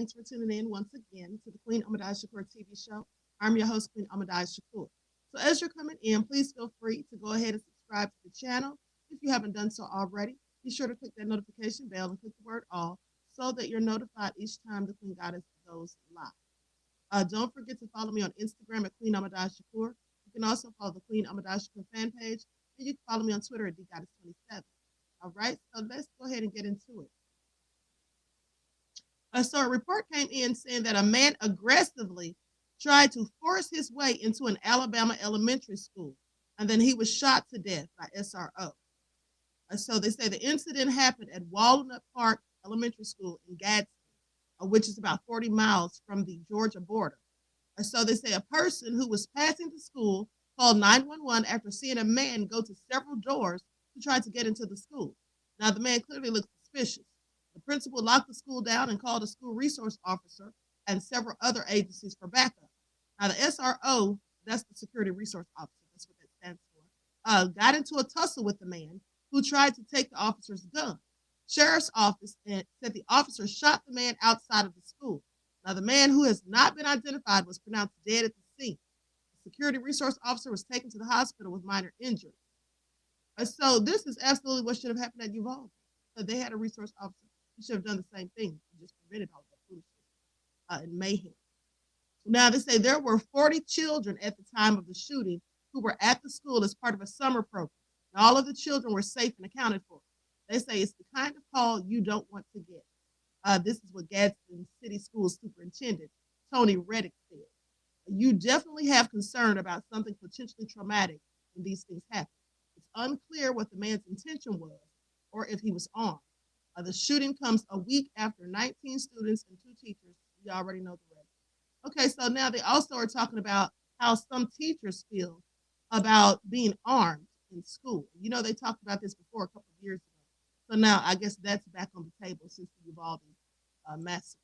Thanks for tuning in once again to the Queen Ahmadiyyah Shakur TV show. I'm your host, Queen Ahmadiyyah Shakur. So as you're coming in, please feel free to go ahead and subscribe to the channel. If you haven't done so already, be sure to click that notification bell and click the word all so that you're notified each time the Queen Goddess goes live. Don't forget to follow me on Instagram at Queen Ahmadiyyah Shakur. You can also follow the Queen Ahmadiyyah Shakur fan page, and you can follow me on Twitter at DGoddess27. All right, so let's go ahead and get into it. So a report came in saying that a man aggressively tried to force his way into an Alabama elementary school, and then he was shot to death by SRO. So they say the incident happened at Walnut Park Elementary School in Gadsden, which is about 40 miles from the Georgia border. So they say a person who was passing the school called 911 after seeing a man go to several doors to try to get into the school. Now, the man clearly looked suspicious. The principal locked the school down and called a school resource officer and several other agencies for backup. Now, the SRO, that's the security resource officer, that's what that stands for, got into a tussle with the man who tried to take the officer's gun. Sheriff's office said the officer shot the man outside of the school. Now, the man, who has not been identified, was pronounced dead at the scene. The security resource officer was taken to the hospital with minor injuries. So this is absolutely what should have happened at Uvalde. So they had a resource officer. He should have done the same thing, just prevented all that foolishness and mayhem. Now, they say there were 40 children at the time of the shooting who were at the school as part of a summer program. And all of the children were safe and accounted for. They say it's the kind of call you don't want to get. This is what Gadsden City School Superintendent Tony Reddick said. You definitely have concern about something potentially traumatic when these things happen. It's unclear what the man's intention was or if he was armed. The shooting comes a week after 19 students and 2 teachers. You already know the rest. Okay, so now they also are talking about how some teachers feel about being armed in school. You know, they talked about this before a couple of years ago. So now I guess that's back on the table since the Uvalde massacre.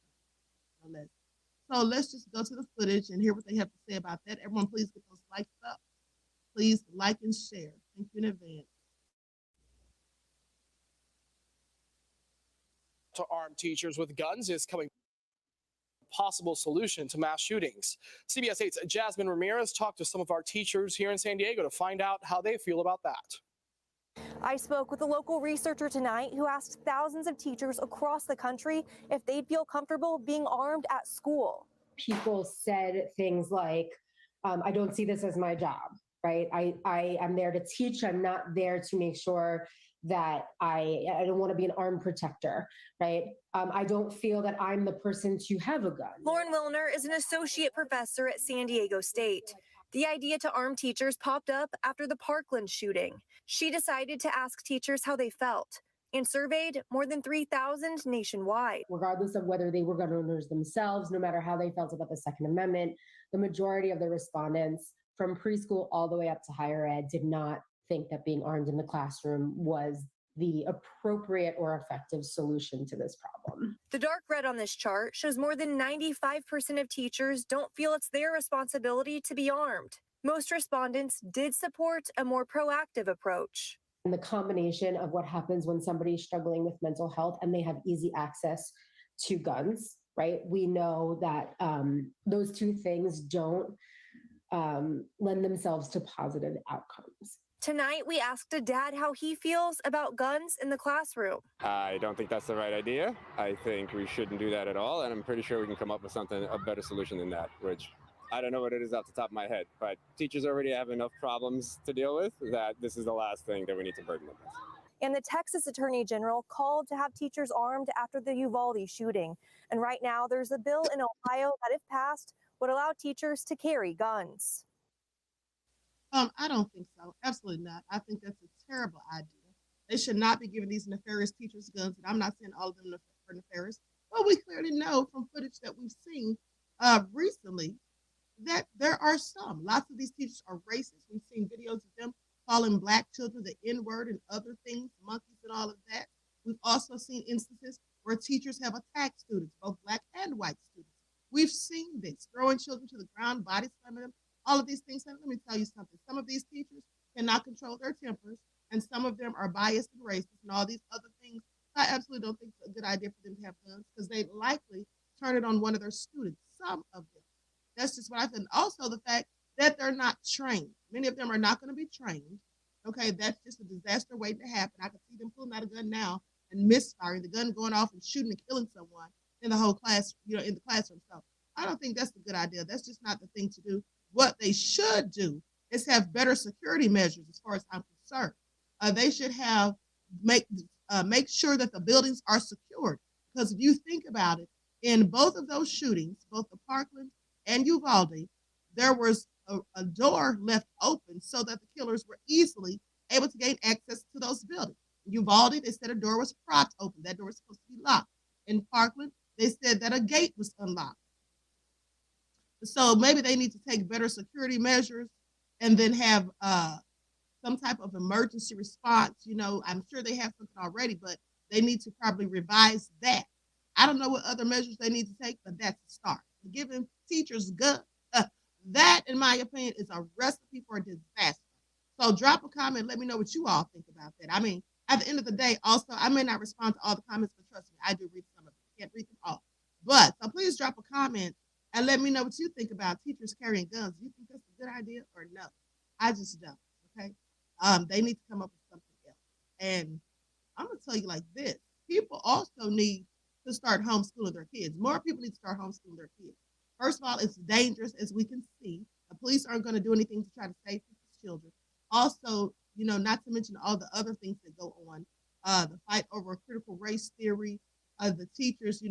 So let's just go to the footage and hear what they have to say about that. Everyone, please get those likes up. Please like and share. Thank you in advance. To arm teachers with guns is coming possible solution to mass shootings. CBS 8's Jasmine Ramirez talked to some of our teachers here in San Diego to find out how they feel about that. I spoke with a local researcher tonight who asked thousands of teachers across the country if they'd feel comfortable being armed at school. People said things like, I don't see this as my job, right? I am there to teach. I'm not there to make sure that I don't want to be an armed protector, right? I don't feel that I'm the person to have a gun. Lauren Wilner is an associate professor at San Diego State. The idea to arm teachers popped up after the Parkland shooting. She decided to ask teachers how they felt and surveyed more than 3,000 nationwide. Regardless of whether they were gun owners themselves, no matter how they felt about the Second Amendment, the majority of the respondents from preschool all the way up to higher ed did not think that being armed in the classroom was the appropriate or effective solution to this problem. The dark red on this chart shows more than 95% of teachers don't feel it's their responsibility to be armed. Most respondents did support a more proactive approach. And the combination of what happens when somebody's struggling with mental health and they have easy access to guns, right? We know that those two things don't lend themselves to positive outcomes. Tonight, we asked a dad how he feels about guns in the classroom. I don't think that's the right idea. I think we shouldn't do that at all, and I'm pretty sure we can come up with a better solution than that, which I don't know what it is off the top of my head, but teachers already have enough problems to deal with that this is the last thing that we need to burden them with. And the Texas Attorney General called to have teachers armed after the Uvalde shooting. And right now, there's a bill in Ohio that, if passed, would allow teachers to carry guns. I don't think so. Absolutely not. I think that's a terrible idea. They should not be giving these nefarious teachers guns, and I'm not saying all of them are nefarious, but we clearly know from footage that we've seen recently that there are some. Lots of these teachers are racist. We've seen videos of them calling Black children the N-word and other things, monkeys and all of that. We've also seen instances where teachers have attacked students, both Black and white students. We've seen this, throwing children to the ground, body slamming them, all of these things. And let me tell you something. Some of these teachers cannot control their tempers, and some of them are biased and racist and all these other things. I absolutely don't think it's a good idea for them to have guns because they likely turn it on one of their students. Some of them. That's just what I think. Also, the fact that they're not trained. Many of them are not going to be trained. Okay, that's just a disaster waiting to happen. I can see them pulling out a gun now and misfiring, the gun going off and shooting and killing someone in the whole class, in the classroom. So I don't think that's a good idea. That's just not the thing to do. What they should do is have better security measures, as far as I'm concerned. They should have make sure that the buildings are secured. Because if you think about it, in both of those shootings, both the Parkland and Uvalde, there was a door left open so that the killers were easily able to gain access to those buildings. In Uvalde, they said a door was propped open. That door was supposed to be locked. In Parkland, they said that a gate was unlocked. So maybe they need to take better security measures and then have some type of emergency response. I'm sure they have something already, but they need to probably revise that. I don't know what other measures they need to take, but that's a start. Giving teachers guns, that, in my opinion, is a recipe for a disaster. So drop a comment. Let me know what you all think about that. I mean, at the end of the day, also, I may not respond to all the comments, but trust me, I do read some of them. I can't read them all. But so please drop a comment and let me know what you think about teachers carrying guns. Do you think that's a good idea or no? I just don't. Okay. They need to come up with something else. And I'm gonna tell you like this: people also need to start homeschooling their kids. More people need to start homeschooling their kids. First of all, it's dangerous, as we can see. The police aren't going to do anything to try to save people's children. Also, not to mention all the other things that go on. The fight over critical race theory, the teachers,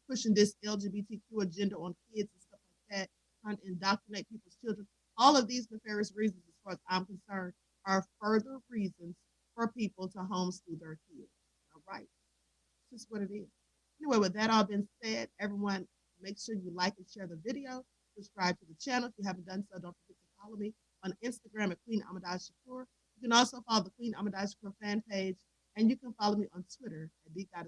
pushing this LGBTQ agenda on kids and stuff like that, trying to indoctrinate people's children. All of these nefarious reasons, as far as I'm concerned, are further reasons for people to homeschool their kids. All right. This is what it is. Anyway, with that all being said, everyone, make sure you like and share the video. Subscribe to the channel. If you haven't done so, don't forget to follow me on Instagram at QueenAhmadiyyah Shakur. You can also follow the Queen Ahmadiyyah Shakur fan page, and you can follow me on Twitter at